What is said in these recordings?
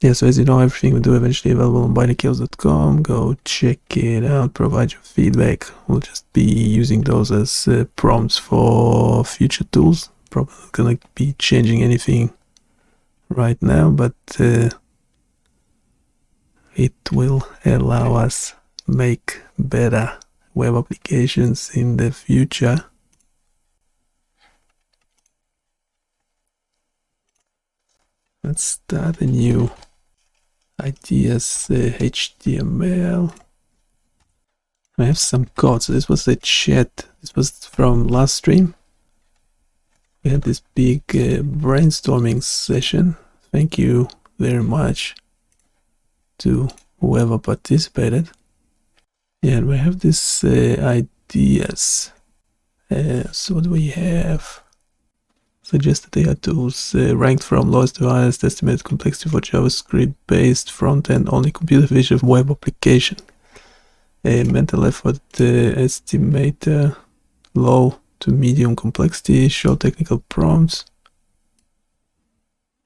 Yeah, so as you know, everything we do eventually available on BioniChaos.com. Go check it out, provide your feedback. We'll just be using those as prompts for future tools. Probably not gonna be changing anything right now, but it will allow us make better web applications in the future. Let's start a new ideas HTML. I have some code. So this was the chat. This was from last stream. We had this big brainstorming session. Thank you very much to whoever participated. Yeah, and we have this ideas. So what do we have? Suggested AI tools ranked from lowest to highest, estimated complexity for JavaScript-based front-end only computer vision web application. Mental effort estimator, low to medium complexity, show technical prompts.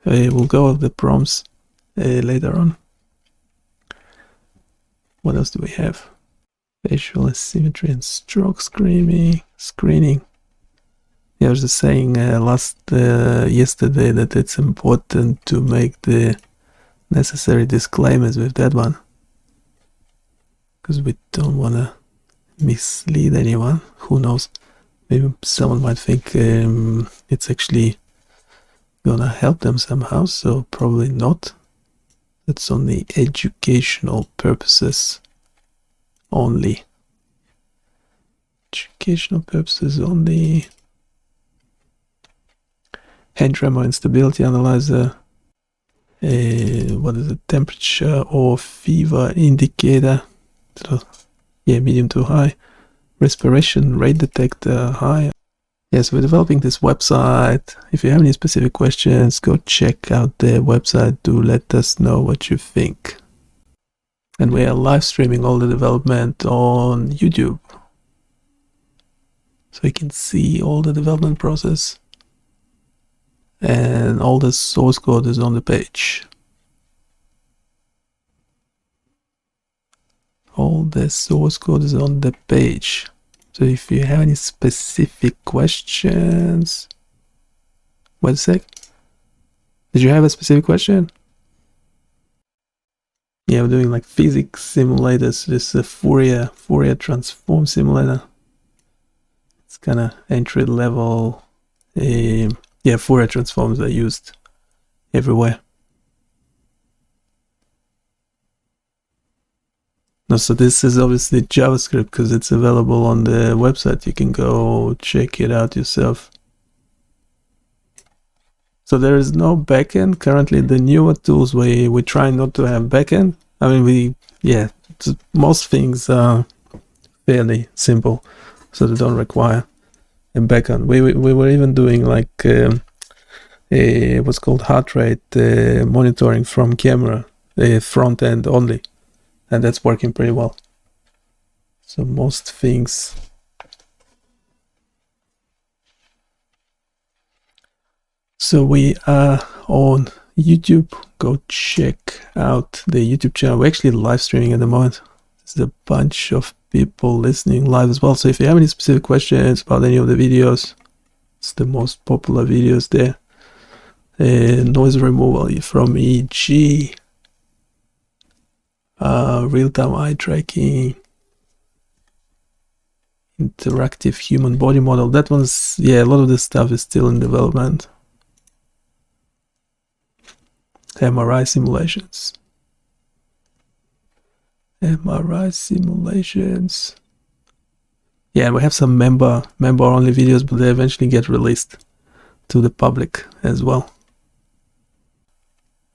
We'll go over the prompts later on. What else do we have? Facial asymmetry and stroke screening. Yeah, I was just saying yesterday that it's important to make the necessary disclaimers with that one, because we don't want to mislead anyone. Who knows? Maybe someone might think it's actually gonna help them somehow, so probably not. It's only educational purposes only. Educational purposes only. Hand tremor instability analyzer. What is it? Temperature or fever indicator. So, yeah, medium to high. Respiration rate detector high. Yes, we're developing this website. If you have any specific questions, go check out the website to let us know what you think. And we are live streaming all the development on YouTube, so you can see all the development process. And all the source code is on the page. All the source code is on the page. So if you have any specific questions... Wait a sec. Did you have a specific question? Yeah, we're doing like physics simulators. This is a Fourier transform simulator. It's kind of entry level. Yeah, Fourier transforms are used everywhere. No, so this is obviously JavaScript because it's available on the website. You can go check it out yourself. So there is no backend. Currently, the newer tools, we try not to have backend. I mean, most things are fairly simple, so they don't require a backend. We were even doing like what's called heart rate monitoring from camera, front end only, and that's working pretty well. So most things. So we are on YouTube. Go check out the YouTube channel. We're actually live streaming at the moment. There's a bunch of people listening live as well. So if you have any specific questions about any of the videos, it's the most popular videos there. Noise removal from EEG, real-time eye tracking, interactive human body model. That one's, yeah, a lot of this stuff is still in development. MRI simulations. MRI simulations. Yeah, we have some member only videos, but they eventually get released to the public as well.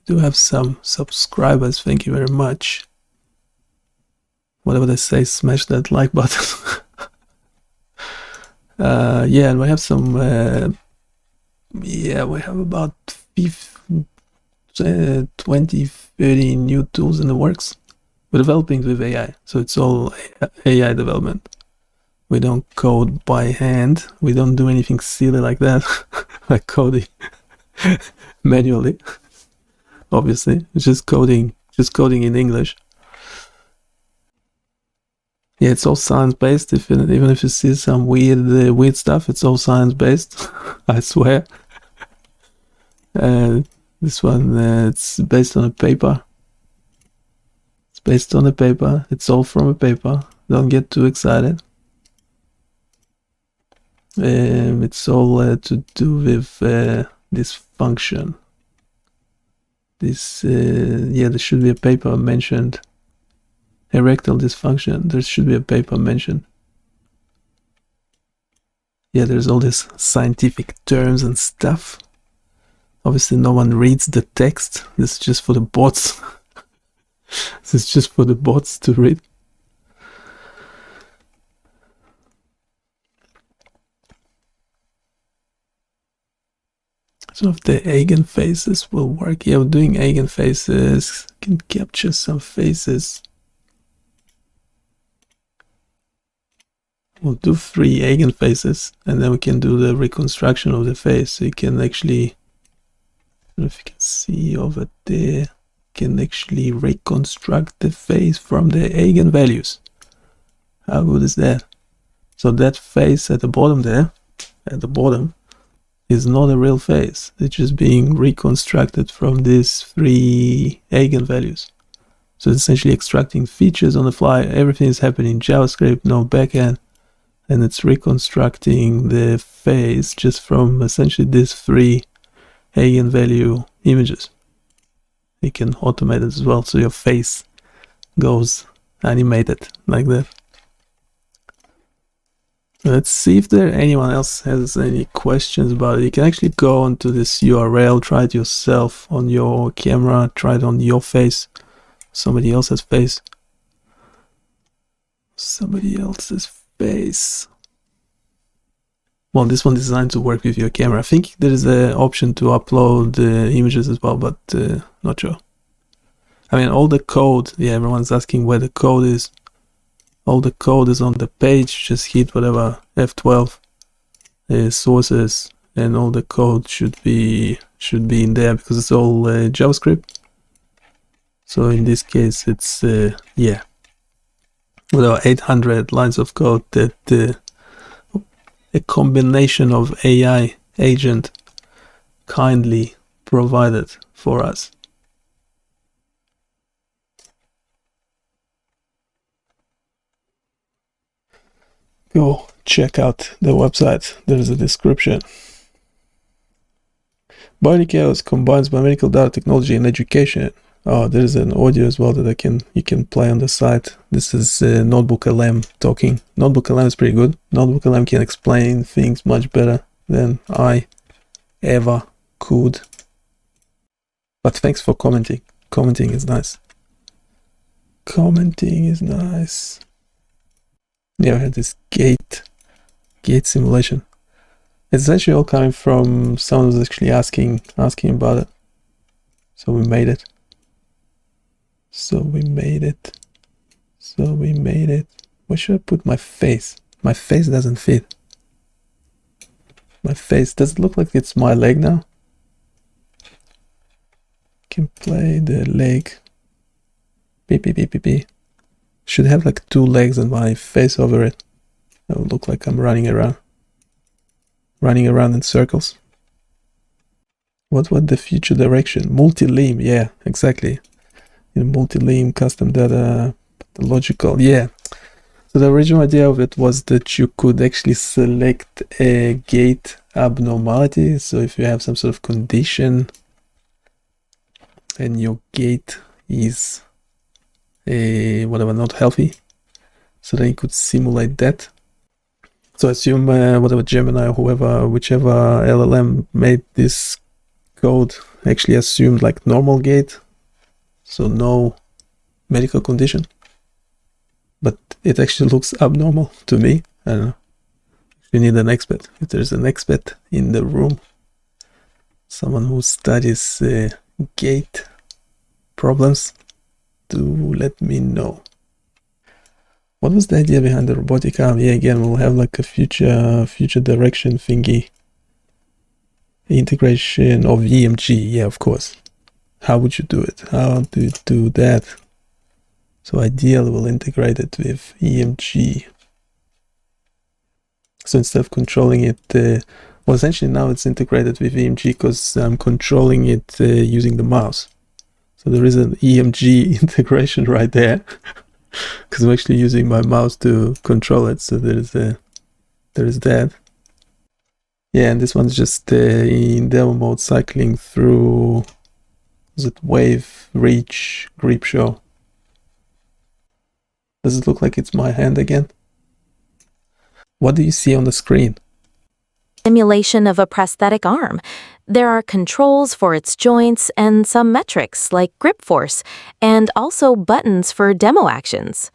We do have some subscribers. Thank you very much. Whatever they say, smash that like button. Yeah, and we have some we have about 20, 30 new tools in the works. We're developing with AI, so it's all AI development. We don't code by hand. We don't do anything silly like that, like coding manually. obviously. It's just coding in English. Yeah, it's all science-based. Even if you see some weird stuff, it's all science-based. I swear. This one, it's based on a paper. It's based on a paper. It's all from a paper. Don't get too excited. It's all to do with this function. This, yeah, there should be a paper mentioned. Erectile dysfunction. There should be a paper mentioned. Yeah, there's all these scientific terms and stuff. Obviously, no one reads the text. This is just for the bots. This is just for the bots to read. So if the Eigenfaces will work, yeah, we're doing Eigenfaces. Can capture some faces. We'll do 3 Eigenfaces, and then we can do the reconstruction of the face. So you can actually, I don't know if you can see over there, can actually reconstruct the face from the eigenvalues. How good is that? So that face at the bottom there, at the bottom, is not a real face. It's just being reconstructed from these 3 eigenvalues. So it's essentially extracting features on the fly. Everything is happening in JavaScript, no backend. And it's reconstructing the face just from essentially these 3 eigenvalue images. You can automate it as well, so your face goes animated like that. Let's see if anyone else has any questions about it. You can actually go onto this URL, try it yourself on your camera, try it on your face, somebody else's face. Somebody else's face. Well, this one is designed to work with your camera. I think there is an option to upload images as well, but not sure. I mean, all the code, yeah, everyone's asking where the code is. All the code is on the page. Just hit whatever F12 sources, and all the code should be in there because it's all JavaScript. So in this case, it's yeah, whatever 800 lines of code that a combination of AI agent kindly provided for us. Go check out the website. There is a description. BioniChaos combines biomedical data technology and education. Oh, there is an audio as well that you can play on the site. This is Notebook LM talking. Notebook LM is pretty good. Notebook LM can explain things much better than I ever could. But thanks for commenting. Commenting is nice. Commenting is nice. Yeah, I had this gait simulation. It's actually all coming from someone who's actually asking about it. So we made it. Where should I put my face? My face doesn't fit. My face, does it look like it's my leg now? Can play the leg. Beep. Should have like 2 legs and my face over it. It will look like I'm running around in circles. What the future direction? Multi-limb, yeah, exactly. Multi-limb, custom data, pathological, yeah. So the original idea of it was that you could actually select a gait abnormality. So if you have some sort of condition and your gait is whatever, not healthy, so then you could simulate that. So assume whatever Gemini or whichever LLM made this code actually assumed like normal gait, so no medical condition, but it actually looks abnormal to me. I don't know. You need an expert. If there's an expert in the room, someone who studies gait problems, do let me know. What was the idea behind the robotic arm? Yeah, again, we'll have like a future direction thingy. Integration of EMG, yeah, of course. how would you do it? How do you do that? So ideally we'll integrate it with EMG. So instead of controlling it, well, essentially now it's integrated with EMG because I'm controlling it using the mouse. So there is an EMG integration right there because I'm actually using my mouse to control it. So there is that. Yeah, and this one's just in demo mode cycling through, is it wave, reach, grip show? Does it look like it's my hand again? What do you see on the screen? Simulation of a prosthetic arm. There are controls for its joints and some metrics like grip force, and also buttons for demo actions.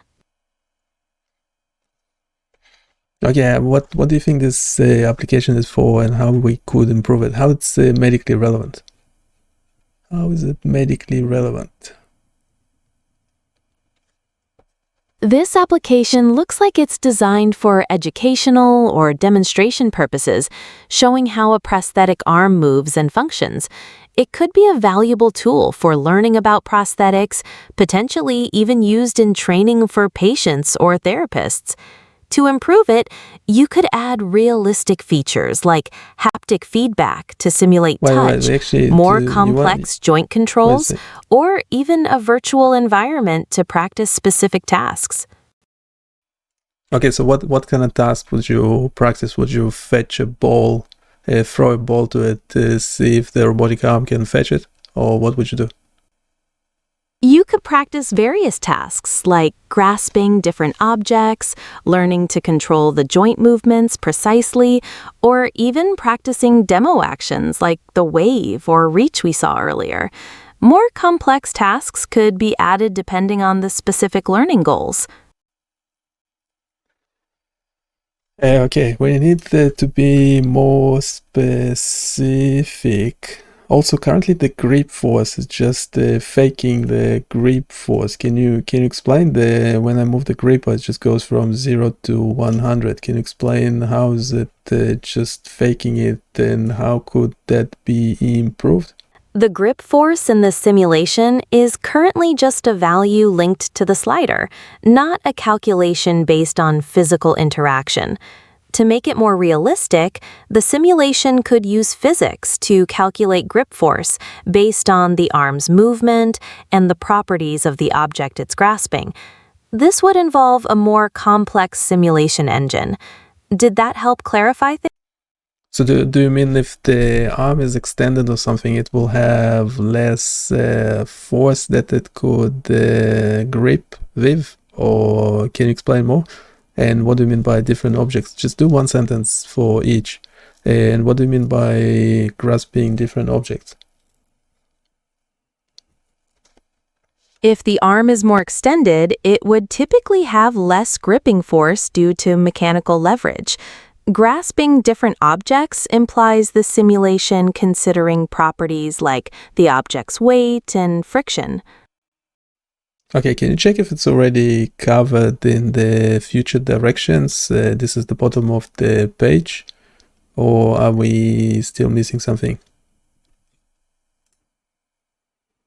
Okay, what do you think this application is for and how we could improve it? How it's medically relevant? How is it medically relevant? This application looks like it's designed for educational or demonstration purposes, showing how a prosthetic arm moves and functions. It could be a valuable tool for learning about prosthetics, potentially even used in training for patients or therapists. To improve it, you could add realistic features like haptic feedback to simulate touch, more complex joint controls, or even a virtual environment to practice specific tasks. Okay, so what kind of task would you practice? Would you fetch a ball, throw a ball to it to see if the robotic arm can fetch it? Or what would you do? You could practice various tasks like grasping different objects, learning to control the joint movements precisely, or even practicing demo actions like the wave or reach we saw earlier. More complex tasks could be added depending on the specific learning goals. Okay, we need to be more specific. Also, currently the grip force is just faking the grip force. Can you explain when I move the grip, it just goes from 0 to 100. Can you explain how is it just faking it and how could that be improved? The grip force in the simulation is currently just a value linked to the slider, not a calculation based on physical interaction. To make it more realistic, the simulation could use physics to calculate grip force based on the arm's movement and the properties of the object it's grasping. This would involve a more complex simulation engine. Did that help clarify things? So do you mean if the arm is extended or something, it will have less force that it could grip with? Or can you explain more? And what do you mean by different objects? Just do one sentence for each. And what do you mean by grasping different objects? If the arm is more extended, it would typically have less gripping force due to mechanical leverage. Grasping different objects implies the simulation considering properties like the object's weight and friction. Okay, can you check if it's already covered in the future directions? This is the bottom of the page, or are we still missing something?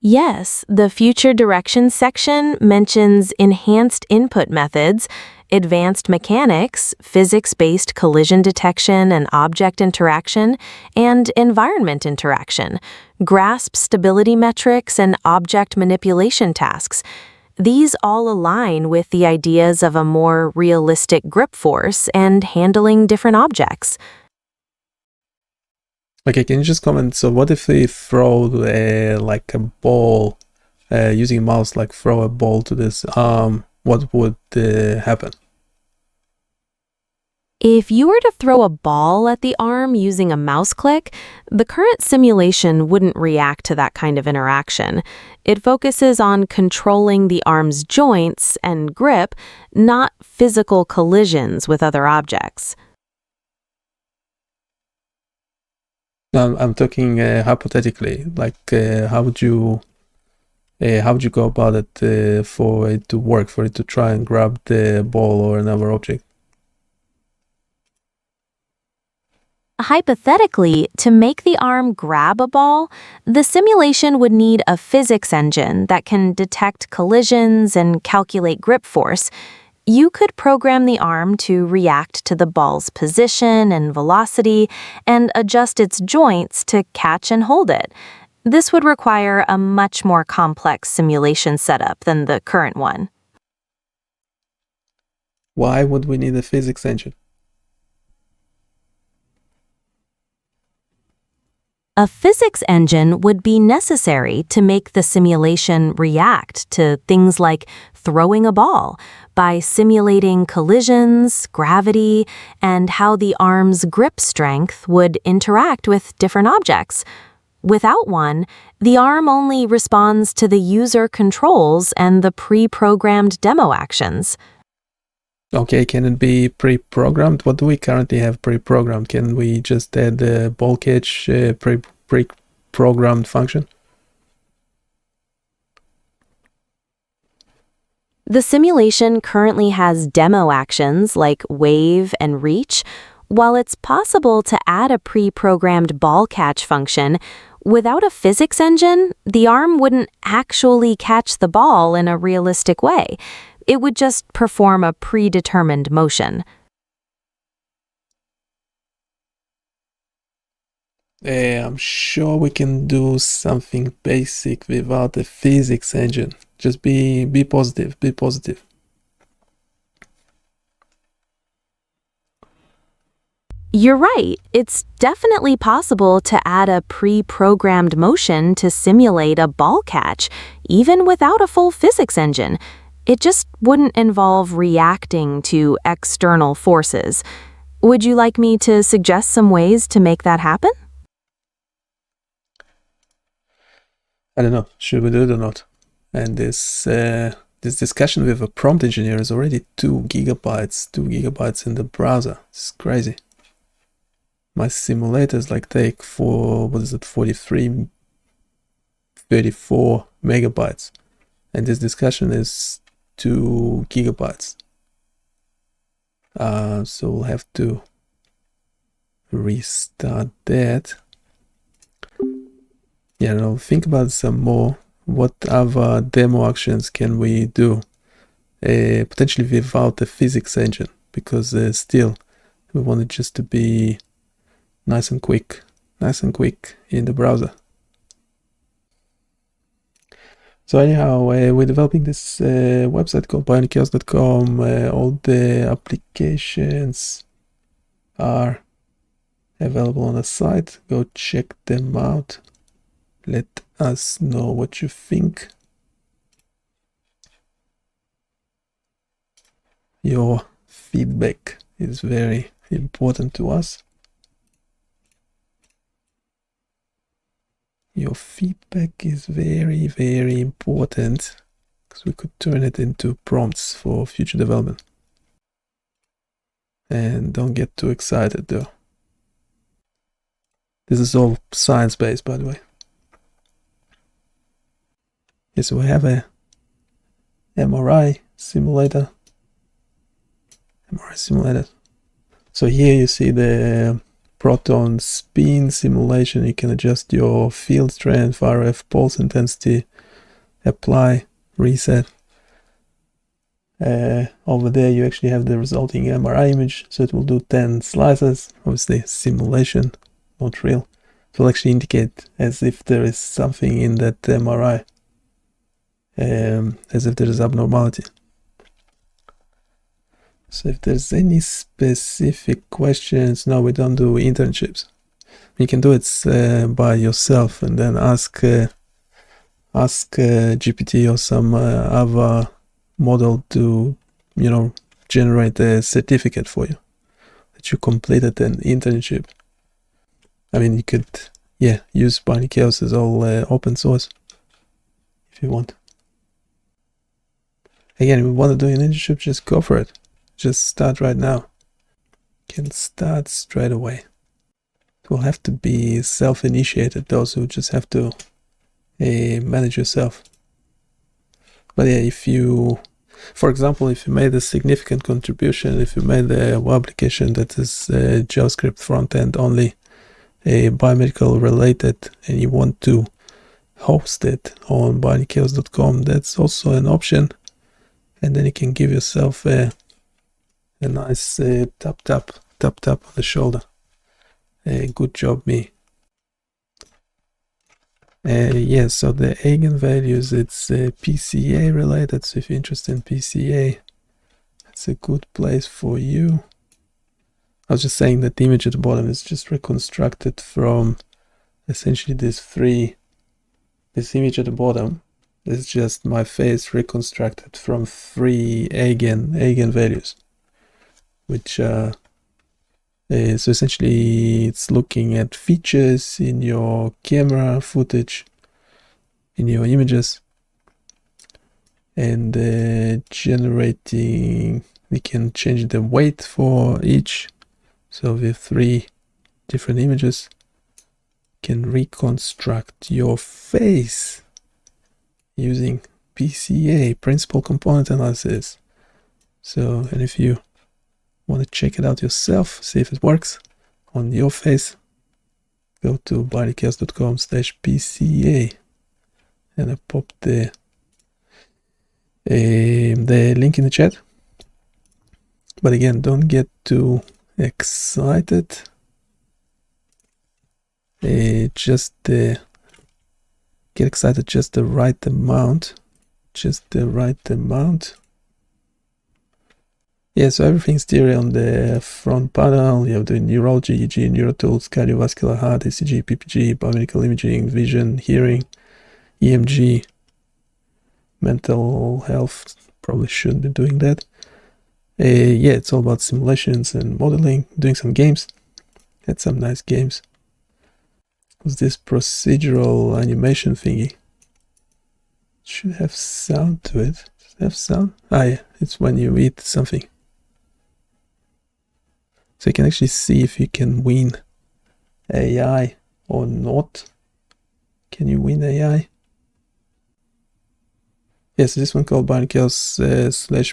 Yes, the future directions section mentions enhanced input methods, advanced mechanics, physics-based collision detection and object interaction, and environment interaction, grasp stability metrics, and object manipulation tasks. These all align with the ideas of a more realistic grip force and handling different objects. Okay, can you just comment? So what if we throw like a ball, using a mouse, like throw a ball to this arm, what would happen? If you were to throw a ball at the arm using a mouse click, the current simulation wouldn't react to that kind of interaction. It focuses on controlling the arm's joints and grip, not physical collisions with other objects. I'm talking hypothetically, like how would you go about it for it to work, for it to try and grab the ball or another object? Hypothetically, to make the arm grab a ball, the simulation would need a physics engine that can detect collisions and calculate grip force. You could program the arm to react to the ball's position and velocity and adjust its joints to catch and hold it. This would require a much more complex simulation setup than the current one. Why would we need a physics engine? A physics engine would be necessary to make the simulation react to things like throwing a ball by simulating collisions, gravity, and how the arm's grip strength would interact with different objects. Without one, the arm only responds to the user controls and the pre-programmed demo actions. Okay, can it be pre-programmed? What do we currently have pre-programmed? Can we just add the ball catch pre-programmed function? The simulation currently has demo actions like wave and reach. While it's possible to add a pre-programmed ball catch function, without a physics engine, the arm wouldn't actually catch the ball in a realistic way. It would just perform a predetermined motion. I'm sure we can do something basic without a physics engine. Just be positive, be positive. You're right. It's definitely possible to add a pre-programmed motion to simulate a ball catch, even without a full physics engine. It just wouldn't involve reacting to external forces. Would you like me to suggest some ways to make that happen? I don't know, should we do it or not? And this discussion with a prompt engineer is already 2 gigabytes in the browser. It's crazy. My simulators take 43, 34 megabytes. And this discussion is 2 gigabytes. So we'll have to restart that. Yeah, I'll think about some more. What other demo actions can we do? Potentially without a physics engine, because still we want it just to be nice and quick in the browser. So anyhow, we're developing this website called BioniChaos.com. All the applications are available on the site. Go check them out. Let us know what you think. Your feedback is very important to us. Your feedback is very, very important, because we could turn it into prompts for future development. And don't get too excited though. This is all science-based, by the way. Yes, we have a MRI simulator. So here you see the proton spin simulation. You can adjust your field strength, RF pulse intensity, apply, reset. Over there you actually have the resulting MRI image, so it will do 10 slices. Obviously simulation, not real. It will actually indicate as if there is something in that MRI, as if there is abnormality. So if there's any specific questions, no, we don't do internships. You can do it by yourself and then ask GPT or some other model to, generate a certificate for you that you completed an internship. I mean, you could, use BioniChaos as all open source if you want. Again, if you want to do an internship, just go for it. Just start right now. You can start straight away. It will have to be self-initiated, those who just have to manage yourself. But yeah, if you, for example, if you made a significant contribution, if you made a web application that is JavaScript front-end only, biomedical related and you want to host it on BioniChaos.com, that's also an option. And then you can give yourself a nice tap on the shoulder. Good job, me. Yeah, so the eigenvalues, it's PCA related, so if you're interested in PCA, it's a good place for you. I was just saying that the image at the bottom is just reconstructed from essentially this image at the bottom is just my face reconstructed from 3 eigenvalues, which so essentially it's looking at features in your camera footage, in your images, and generating, we can change the weight for each. So with 3 different images, can reconstruct your face using PCA, Principal Component Analysis. So, and if you want to check it out yourself, see if it works on your face, go to bionichaos.com/PCA and I pop the link in the chat. But again, don't get too excited. Just get excited just the right amount. Yeah, so everything's there on the front panel. You have the neurology, EEG, neurotools, cardiovascular, heart, ECG, PPG, biomedical imaging, vision, hearing, EMG, mental health. Probably shouldn't be doing that. Yeah, it's all about simulations and modeling, doing some games. Had some nice games. Was this procedural animation thingy? Should have sound to it. Does it have sound? Ah, yeah, it's when you eat something. So you can actually see if you can win AI or not. Can you win AI? Yes, this one called BioniChaos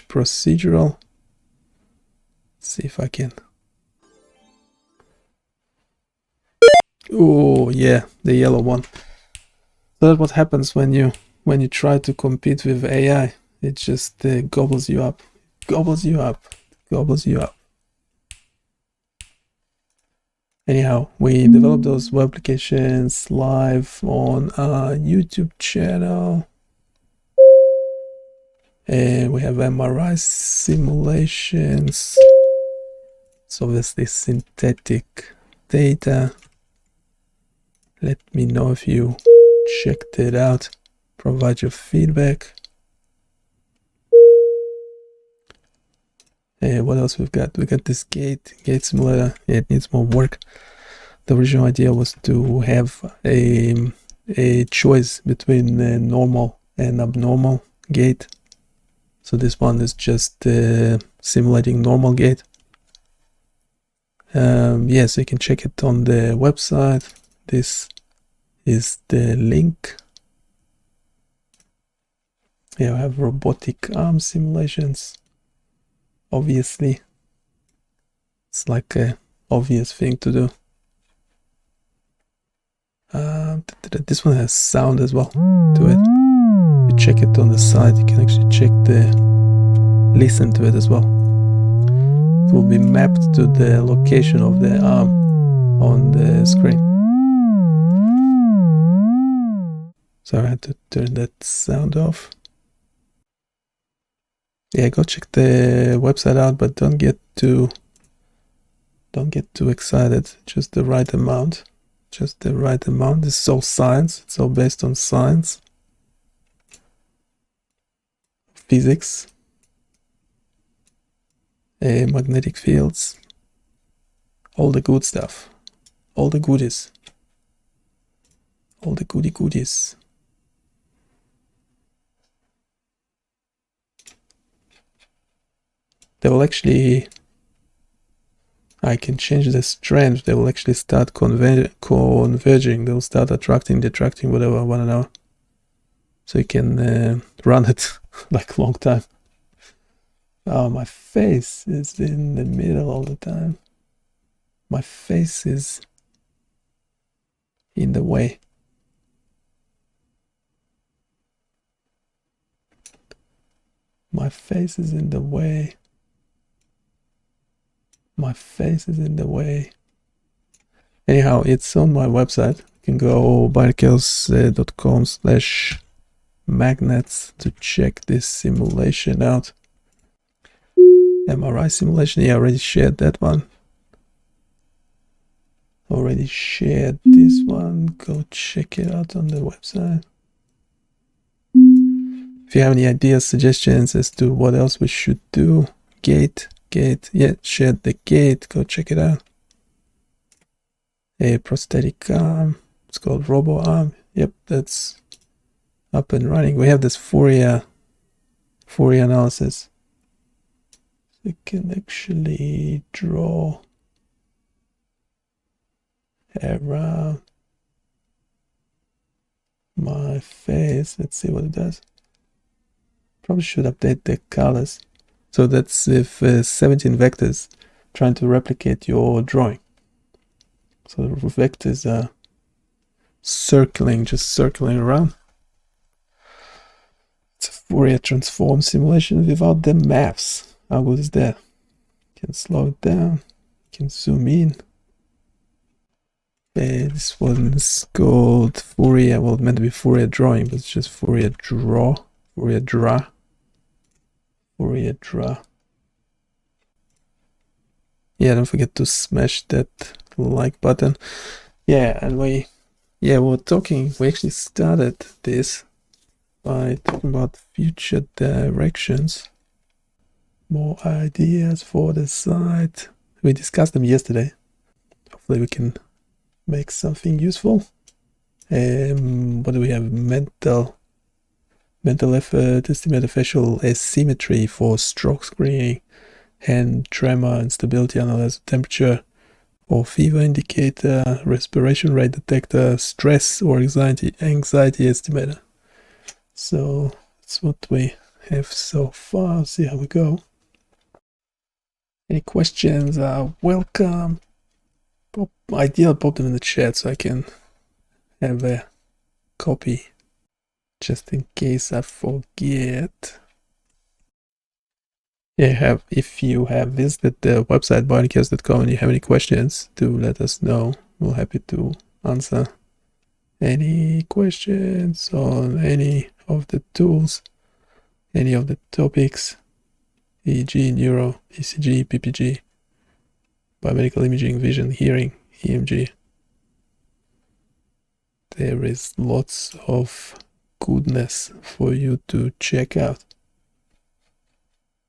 /procedural. Let's see if I can. Oh yeah, the yellow one. So that's what happens when you try to compete with AI. It just gobbles you up. Anyhow, we developed those web applications live on our YouTube channel. And we have MRI simulations. It's obviously synthetic data. Let me know if you checked it out. Provide your feedback. What else we've got? We got this gait simulator. Yeah, it needs more work. The original idea was to have a choice between normal and abnormal gait. So this one is just simulating normal gait. Yeah, so you can check it on the website. This is the link. Yeah, I have robotic arm simulations. Obviously, it's like a obvious thing to do. This one has sound as well to it. You check it on the side, you can actually listen to it as well. It will be mapped to the location of the arm on the screen. So I had to turn that sound off. Yeah, go check the website out, but don't get too excited. Just the right amount. This is all science. It's all based on science, physics, magnetic fields, all the good stuff, all the goodies, all the goodies. They will actually, I can change the strength. They will actually start converging. They will start attracting, detracting, whatever I want to know. So you can run it like a long time. Oh, my face is in the middle all the time. My face is in the way. My face is in the way. My face is in the way. Anyhow, it's on my website. You can go biomechanical.com/magnets to check this simulation out. MRI simulation, yeah, I already shared that one. Already shared this one. Go check it out on the website. If you have any ideas, suggestions as to what else we should do, gait, yeah, shared the gait, go check it out. A prosthetic arm, it's called robo arm. Yep, that's up and running. We have this Fourier analysis. We can actually draw around my face. Let's see what it does. Probably should update the colors. So that's if 17 vectors trying to replicate your drawing. So the vectors are just circling around. It's a Fourier transform simulation without the maths. How good is that? You can slow it down, you can zoom in. This one's called Fourier, well, it meant to be Fourier drawing, but it's just Fourier draw. Yeah, don't forget to smash that like button. Yeah, and we actually started this by talking about future directions. More ideas for the site. We discussed them yesterday. Hopefully we can make something useful. What do we have? Mental effort, estimated facial asymmetry for stroke screening, hand tremor, instability analysis, temperature or fever indicator, respiration rate detector, stress or anxiety estimator. So that's what we have so far. See how we go. Any questions are welcome. Ideal, pop them in the chat so I can have a copy just in case I forget. Yeah, if you have visited the website BioniChaos.com and you have any questions, do let us know. We're happy to answer any questions on any of the tools, any of the topics, EEG, neuro, ECG, PPG, biomedical imaging, vision, hearing, EMG. There is lots of goodness for you to check out.